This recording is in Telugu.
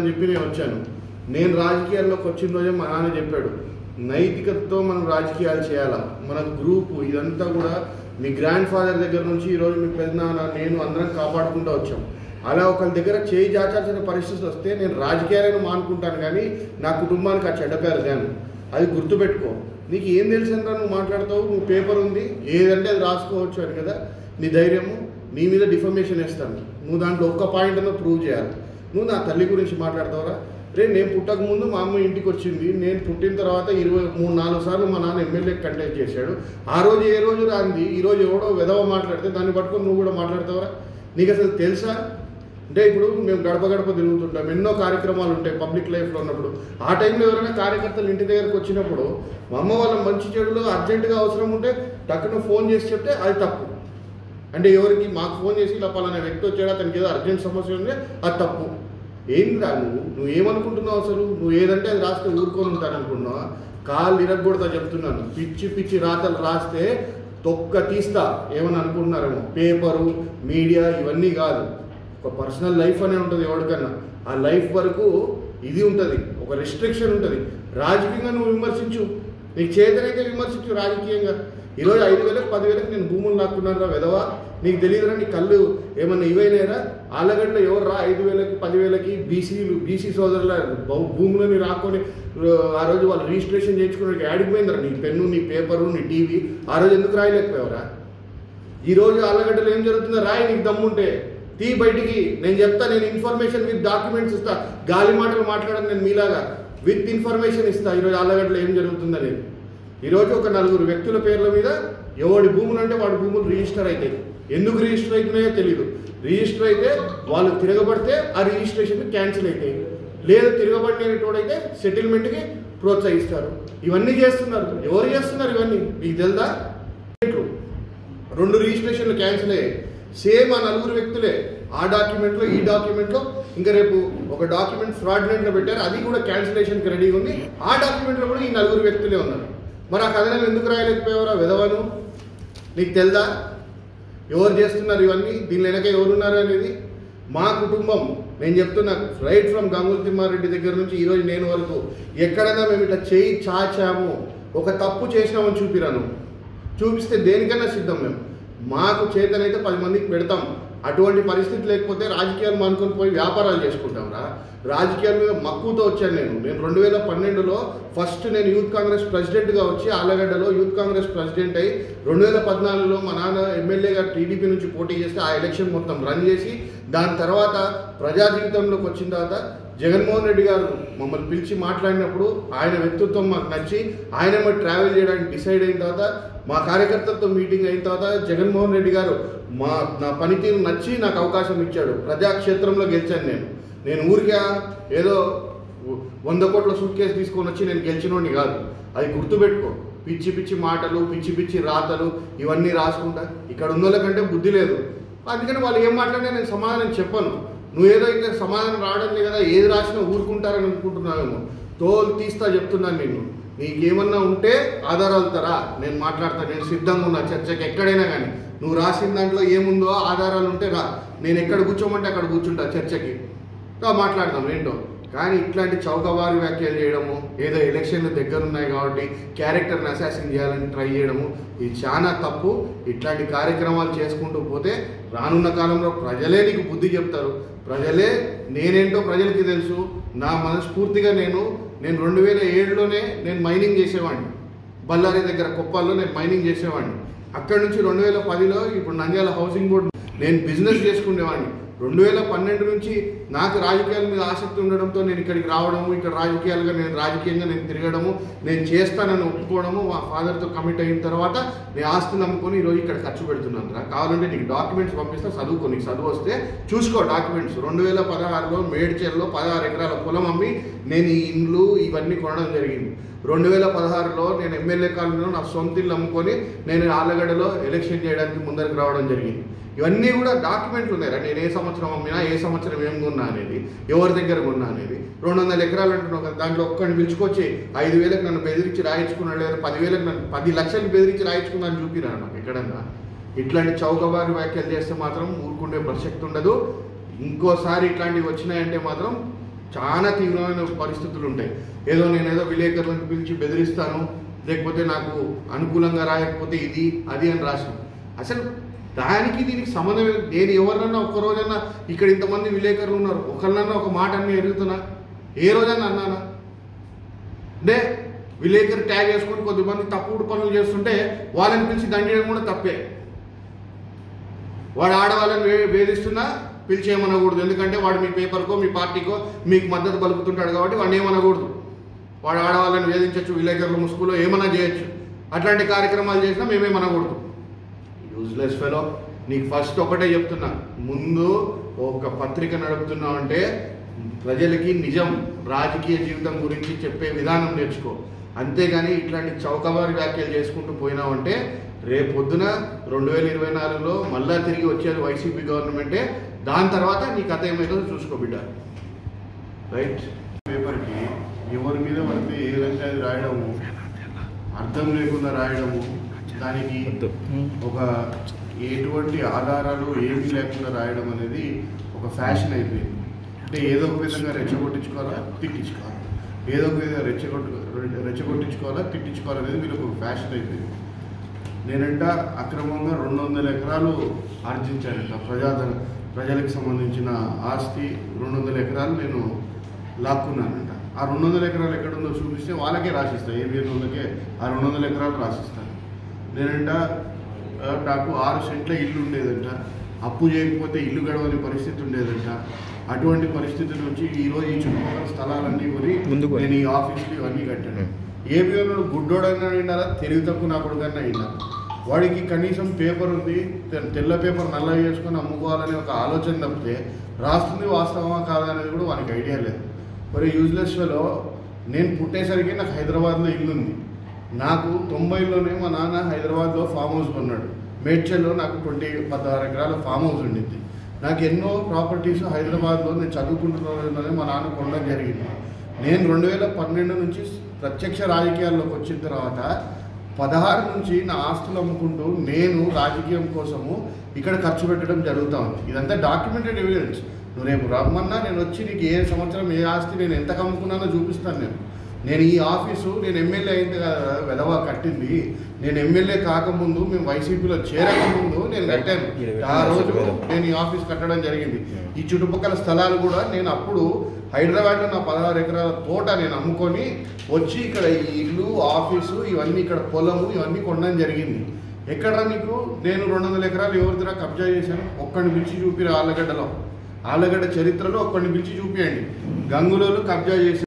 అని చెప్పి నేను వచ్చాను. నేను రాజకీయాల్లోకి వచ్చిన రోజే మా నాన్న చెప్పాడు, నైతికతతో మనం రాజకీయాలు చేయాలా. మన గ్రూపు ఇదంతా కూడా మీ గ్రాండ్ ఫాదర్ దగ్గర నుంచి ఈరోజు మీ పెద్దనాన్న నేను అందరం కాపాడుకుంటూ వచ్చాం. అలా ఒకరి దగ్గర చేయి జాచాల్సిన పరిస్థితి వస్తే నేను రాజకీయాలను మానుకుంటాను, కానీ నా కుటుంబానికి ఆ చెడ్డ పేరు దాన్ని. అది గుర్తుపెట్టుకో. నీకు ఏం తెలిసిందా నువ్వు మాట్లాడతావు, నువ్వు పేపర్ ఉంది ఏదంటే అది రాసుకోవచ్చు అని కదా నీ ధైర్యము. నీ మీద డిఫర్మేషన్ వేస్తాను, నువ్వు దాంట్లో ఒక్క పాయింట్ అన్న ప్రూవ్ చేయాలి. నువ్వు నా తల్లి గురించి మాట్లాడతావురా? నేను పుట్టక ముందు మా అమ్మ ఇంటికి వచ్చింది, నేను పుట్టిన తర్వాత 23-24 సార్లు మా నాన్న ఎమ్మెల్యే కంటెస్ట్ చేశాడు. ఆ రోజు ఏ రోజు రాంది, ఈరోజు ఎవడో వెధవ మాట్లాడితే దాన్ని పట్టుకొని నువ్వు కూడా మాట్లాడతావురా? నీకు అసలు తెలుసా? అంటే ఇప్పుడు మేము గడప గడప తిరుగుతుంటాం, ఎన్నో కార్యక్రమాలు ఉంటాయి పబ్లిక్ లైఫ్లో ఉన్నప్పుడు. ఆ టైంలో ఎవరైనా కార్యకర్తలు ఇంటి దగ్గరకు వచ్చినప్పుడు మా అమ్మ వాళ్ళ మంచి చెడులో అర్జెంటుగా అవసరం ఉంటే టక్కున ఫోన్ చేసి చెప్తే అది తప్పు. అంటే ఎవరికి మాకు ఫోన్ చేసి ఇలా పలానా వ్యక్తి వచ్చాడు, అతనికి ఏదో అర్జెంట్ సమస్య ఉంది, అది తప్పు. ఏంద్రా నువ్వు ఏమనుకుంటున్నావు అసలు? నువ్వు ఏదంటే అది రాస్తే ఊరుకొని ఉంటాననుకుంటున్నావా? కాళ్ళు ఇరగకూడదా చెప్తున్నాను. పిచ్చి పిచ్చి రాతలు రాస్తే తొక్క తీస్తా ఏమని అనుకుంటున్నారేమో. పేపరు మీడియా ఇవన్నీ కాదు, ఒక పర్సనల్ లైఫ్ అనే ఉంటుంది ఎవరికన్నా. ఆ లైఫ్ వరకు ఇది ఉంటుంది, ఒక రెస్ట్రిక్షన్ ఉంటుంది. రాజకీయంగా నువ్వు విమర్శించు, నీకు చేతనైతే విమర్శించు రాజకీయంగా. ఈరోజు 5,000 10,000 నేను భూములు లాక్కున్నాను రా వెధవా, నీకు తెలియదురా? నీ కళ్ళు ఏమన్నా ఇవైనారా? ఆలగడ్డలో ఎవరు రా 5,000 10,000 బీసీ సోదరుల భూములని రాకొని ఆ రోజు వాళ్ళు రిజిస్ట్రేషన్ చేయించుకునే యాడికి పోయిందిరా నీ పెన్ను, నీ పేపరు, నీ టీవీ? ఆ రోజు ఎందుకు రాయలేకపోయావరా? ఈరోజు ఆలగడ్డలో ఏం జరుగుతుందో రాయి, నీకు దమ్ముంటే తీ బయటికి. నేను చెప్తా, నేను ఇన్ఫర్మేషన్ విత్ డాక్యుమెంట్స్ ఇస్తా. గాలి మాటలు మాట్లాడను నేను మీలాగా, విత్ ఇన్ఫర్మేషన్ ఇస్తా ఈరోజు ఆలగడ్డలో ఏం జరుగుతుందనేది. ఈరోజు ఒక 4 వ్యక్తుల పేర్ల మీద ఎవడి భూములు అంటే వాడి భూములు రిజిస్టర్ అవుతాయి. ఎందుకు రిజిస్టర్ అవుతున్నాయో తెలియదు. రిజిస్టర్ అయితే వాళ్ళు తిరగబడితే ఆ రిజిస్ట్రేషన్ క్యాన్సిల్ అవుతాయి, లేదు తిరగబడినటోడైతే సెటిల్మెంట్కి ప్రోత్సహిస్తారు. ఇవన్నీ చేస్తున్నారు. ఎవరు చేస్తున్నారు ఇవన్నీ మీకు తెలుదా? 2 రిజిస్ట్రేషన్లు క్యాన్సిల్ అయ్యాయి. సేమ్ ఆ 4 వ్యక్తులే ఆ డాక్యుమెంట్లో ఈ డాక్యుమెంట్లో. ఇంకా రేపు ఒక డాక్యుమెంట్ ఫ్రాడ్లెంట్లో పెట్టారు, అది కూడా క్యాన్సిలేషన్కి రెడీగా ఉంది. ఆ డాక్యుమెంట్లో కూడా ఈ 4 వ్యక్తులే ఉన్నారు. మరి ఆ కథనం ఎందుకు రాయలేకపోయావరా విధవను? నీకు తెలుదా ఎవరు చేస్తున్నారు ఇవన్నీ, దీని వెనక ఎవరున్నారు అనేది? మా కుటుంబం. నేను చెప్తున్నా, రైట్ ఫ్రమ్ గంగుల తిమ్మారెడ్డి దగ్గర నుంచి ఈరోజు నేను వరకు ఎక్కడైనా మేము ఇట్లా చేయి చాచాము, ఒక తప్పు చేసినామని చూపిరాను, చూపిస్తే దేనికన్నా సిద్ధం. మేము మాకు చేతనైతే 10 మందికి పెడతాం. అటువంటి పరిస్థితి లేకపోతే రాజకీయాలు మానుకొని పోయి వ్యాపారాలు చేసుకుంటాం రా. రాజకీయాల మీద మక్కువతో వచ్చాను నేను 2012లో ఫస్ట్ నేను యూత్ కాంగ్రెస్ ప్రెసిడెంట్గా వచ్చి ఆలగడ్డలో యూత్ కాంగ్రెస్ ప్రెసిడెంట్ అయ్యి 2014లో మా నాన్న ఎమ్మెల్యేగా టీడీపీ నుంచి పోటీ చేస్తే ఆ ఎలక్షన్ మొత్తం రన్ చేసి, దాని తర్వాత ప్రజా జీవితంలోకి వచ్చిన తర్వాత జగన్మోహన్ రెడ్డి గారు మమ్మల్ని పిలిచి మాట్లాడినప్పుడు ఆయన వ్యక్తిత్వం మాకు నచ్చి ఆయన మరి ట్రావెల్ చేయడానికి డిసైడ్ అయిన తర్వాత, మా కార్యకర్తలతో మీటింగ్ అయిన తర్వాత జగన్మోహన్ రెడ్డి గారు నా పనితీరు నచ్చి నాకు అవకాశం ఇచ్చాడు. ప్రజాక్షేత్రంలో గెలిచాను నేను ఊరికే ఏదో 100 కోట్ల సూట్ కేసు తీసుకొని వచ్చి నేను గెలిచినోడిని కాదు. అది గుర్తుపెట్టుకో. పిచ్చి పిచ్చి మాటలు, పిచ్చి పిచ్చి రాతలు ఇవన్నీ రాసుకుంటా. ఇక్కడ ఉన్న వాళ్ళకంటే బుద్ధి లేదు, అందుకని వాళ్ళు ఏం మాట్లాడినా నేను సమాధానం చెప్పను. నువ్వేదో ఇంకా సమాధానం రావడం లేదు కదా, ఏది రాసినా ఊరుకుంటారని అనుకుంటున్నావేమో. తోలు తీస్తా చెప్తున్నాను నేను. నీకేమన్నా ఉంటే ఆధారాలు తరా, నేను మాట్లాడతా. నేను సిద్ధంగా ఉన్నా చర్చకి ఎక్కడైనా కానీ. నువ్వు రాసిన దాంట్లో ఏముందో ఆధారాలు ఉంటే రా, నేను ఎక్కడ కూర్చోమంటే అక్కడ కూర్చుంటా చర్చకి, మాట్లాడదాం ఏంటో. కానీ ఇట్లాంటి చౌకబారు వ్యాఖ్యలు చేయడము, ఏదో ఎలక్షన్లు దగ్గర ఉన్నాయి కాబట్టి క్యారెక్టర్ని అసాసిన్ చేయాలని ట్రై చేయడము, ఇది చాలా తప్పు. ఇట్లాంటి కార్యక్రమాలు చేసుకుంటూ పోతే రానున్న కాలంలో ప్రజలే నీకు బుద్ధి చెప్తారు. ప్రజలే నేనేంటో ప్రజలకి తెలుసు. నా మనస్ఫూర్తిగా నేను 2007లోనే నేను మైనింగ్ చేసేవాడిని. బళ్ళారి దగ్గర కొప్పాల్లో నేను మైనింగ్ చేసేవాడిని. అక్కడి నుంచి 2010లో ఇప్పుడు నంద్యాల హౌసింగ్ బోర్డు నేను బిజినెస్ చేసుకునేవాడిని. 2012 నుంచి నాకు రాజకీయాల మీద ఆసక్తి ఉండడంతో నేను ఇక్కడికి రావడము, ఇక్కడ రాజకీయంగా నేను తిరగడము, నేను చేస్తానని ఒప్పుకోవడము, మా ఫాదర్తో కమిట్ అయిన తర్వాత నేను ఆస్తి నమ్ముకొని ఈరోజు ఇక్కడ ఖర్చు పెడుతున్నాను రా. కావాలంటే నీకు డాక్యుమెంట్స్ పంపిస్తా, చదువుకో. నీకు చదువు వస్తే చూసుకో డాక్యుమెంట్స్. 2016లో మేడ్చల్లో 16 ఎకరాల పొలం అమ్మి నేను ఈ ఇండ్లు ఇవన్నీ కొనడం జరిగింది. 2016లో నేను ఎమ్మెల్యే కాలనీలో నా సొంత ఇల్లు అమ్ముకొని నేను ఆలగడ్డలో ఎలక్షన్ చేయడానికి ముందరికి రావడం జరిగింది. ఇవన్నీ కూడా డాక్యుమెంట్లు ఉన్నాయి. నేను ఏ సంవత్సరం అమ్మినా, ఏ సంవత్సరం ఏం కొన్నా అనేది, ఎవరి దగ్గర కొన్నా అనేది. 200 ఎకరాలు అంటున్నావు కదా, దాంట్లో ఒక్కడిని పిలుచుకొచ్చి 5,000కి నన్ను బెదిరించి రాయించుకున్నాడు, లేదా 10,000కి నన్ను 10 లక్షలకు బెదిరించి రాయించుకున్నాను చూపిరా నాకు ఎక్కడన్నా. ఇట్లాంటి చౌకబారు వ్యాఖ్యలు చేస్తే మాత్రం ఊరుకుండే ప్రసక్తి ఉండదు. ఇంకోసారి ఇట్లాంటివి వచ్చినాయంటే మాత్రం చాలా తీవ్రమైన పరిస్థితులు ఉంటాయి. నేనేదో విలేకరులను పిలిచి బెదిరిస్తాను, లేకపోతే నాకు అనుకూలంగా రాయకపోతే ఇది అది అని రాసాను. అసలు దానికి దీనికి సంబంధం. నేను ఎవరినన్నా ఒక్కరోజన్నా ఇక్కడ ఇంతమంది విలేకరులు ఉన్నారు, ఒకరినన్నా ఒక మాట అన్నీ ఎరుగుతున్నా? ఏ రోజన్నా అన్నానా? అంటే విలేకరు ట్యాగ్ చేసుకొని కొద్దిమంది తప్పుడు పనులు చేస్తుంటే వాళ్ళని పిలిచి దండేయడం కూడా తప్పే. వాడు ఆడవాళ్ళని వేధిస్తున్నా పిలిచేయమనకూడదు, ఎందుకంటే వాడు మీ పేపర్కో మీ పార్టీకో మీకు మద్దతు పలుకుతుంటాడు కాబట్టి వాడిని ఏమనకూడదు. వాడు ఆడవాళ్ళని వేధించవచ్చు, విలేకరుల ముసుగులో ఏమన్నా చేయొచ్చు. అట్లాంటి కార్యక్రమాలు చేసినా మేమేమనకూడదు. Useless fellow. నీకు ఫస్ట్ ఒకటే చెప్తున్నా, ముందు ఒక పత్రిక నడుపుతున్నావు అంటే ప్రజలకి నిజం రాజకీయ జీవితం గురించి చెప్పే విధానం నేర్చుకో. అంతేగాని ఇట్లాంటి చౌకబారి వ్యాఖ్యలు చేసుకుంటూ పోయినావంటే రేపు పొద్దున 2024లో మళ్ళా తిరిగి వచ్చేది వైసీపీ గవర్నమెంటే. దాని తర్వాత నీ కథ ఏమైతుందో చూసుకో బిడ్డ. రైట్. పేపర్కి ఎవరి మీద పడితే ఏదంటే అది రాయడము, అర్థం లేకుండా రాయడము, దానికి ఒక ఎటువంటి ఆధారాలు ఏమీ లేకుండా రాయడం అనేది ఒక ఫ్యాషన్ అయిపోయింది. అంటే ఏదో ఒక విధంగా రెచ్చగొట్టించుకోవాలా, తిట్టించుకోవాలి, ఏదో ఒక విధంగా రెచ్చగొట్టించుకోవాలా, తిట్టించుకోవాలనేది వీళ్ళకి ఒక ఫ్యాషన్ అయిపోయింది. నేనంట అక్రమంగా 200 ఎకరాలు ఆర్జించానంట. ప్రజలకు సంబంధించిన ఆస్తి 200 ఎకరాలు నేను లాక్కున్నానంట. ఆ 200 ఎకరాలు ఎక్కడుందో చూపిస్తే వాళ్ళకే రాసిస్తాను, ఏబిఎన్ వాళ్ళకే ఆ 200 ఎకరాలు రాసిస్తాను. నేనంట నాకు 6 సెంట్ల ఇల్లు ఉండేదంట, అప్పు చేయకపోతే ఇల్లు గడవని పరిస్థితి ఉండేదంట. అటువంటి పరిస్థితి నుంచి ఈరోజు ఈ చుట్టుపక్కల స్థలాలన్నీ కొని నేను ఈ ఆఫీస్లు ఇవన్నీ కట్టాను. ఏబిఎన్ గుడ్డోడన్నా అయినారా, తెలివి తక్కువ నా కొడుకన్నా అయినా, వాడికి కనీసం పేపర్ ఉంది, తెల్ల పేపర్ నల్ల చేసుకొని అమ్ముకోవాలనే ఒక ఆలోచన తప్పితే రాస్తుంది వాస్తవమా కాదా అనేది కూడా వానికి ఐడియా లేదు. మరి యూజ్లెస్లో నేను పుట్టేసరికి నాకు హైదరాబాద్లో ఇల్లు ఉంది. నాకు 90లోనే మా నాన్న హైదరాబాద్లో ఫామ్ హౌస్ కొన్నాడు. మేడ్చల్లో నాకు 16 ఎకరాల ఫామ్ హౌస్ ఉండింది. నాకు ఎన్నో ప్రాపర్టీస్ హైదరాబాద్లో నేను చదువుకుంటున్నది మా నాన్న కొనడం జరిగింది. నేను 2012 నుంచి ప్రత్యక్ష రాజకీయాల్లోకి వచ్చిన తర్వాత 16 నుంచి నా ఆస్తులు అమ్ముకుంటూ నేను రాజకీయం కోసము ఇక్కడ ఖర్చు పెట్టడం జరుగుతూ ఉంది. ఇదంతా డాక్యుమెంటెడ్ ఎవిడెన్స్. నువ్వు రేపు రమ్మన్నా నేను వచ్చి నీకు ఏ సంవత్సరం ఏ ఆస్తి నేను ఎంత అమ్ముకున్నానో చూపిస్తాను. నేను ఈ ఆఫీసు నేను ఎమ్మెల్యే అయింది కదా వెధవా కట్టింది. నేను ఎమ్మెల్యే కాకముందు, మేము వైసీపీలో చేరకముందు నేను కట్టాను. ఆ రోజు నేను ఈ ఆఫీస్ కట్టడం జరిగింది. ఈ చుట్టుపక్కల స్థలాలు కూడా నేను అప్పుడు హైదరాబాద్లో నా 16 ఎకరాల తోట నేను అమ్ముకొని వచ్చి ఇక్కడ ఈ ఇల్లు, ఆఫీసు, ఇవన్నీ ఇక్కడ పొలము ఇవన్నీ కొనడం జరిగింది. ఎక్కడ నీకు నేను 200 ఎకరాలు ఎవరి దగ్గర కబ్జా చేశాను? ఒక్కడిని పిలిచి చూపిరు. ఆళ్ళగడ్డ చరిత్రలో ఒక్కడిని పిలిచి చూపియండి. గంగులోలు కబ్జా చేసి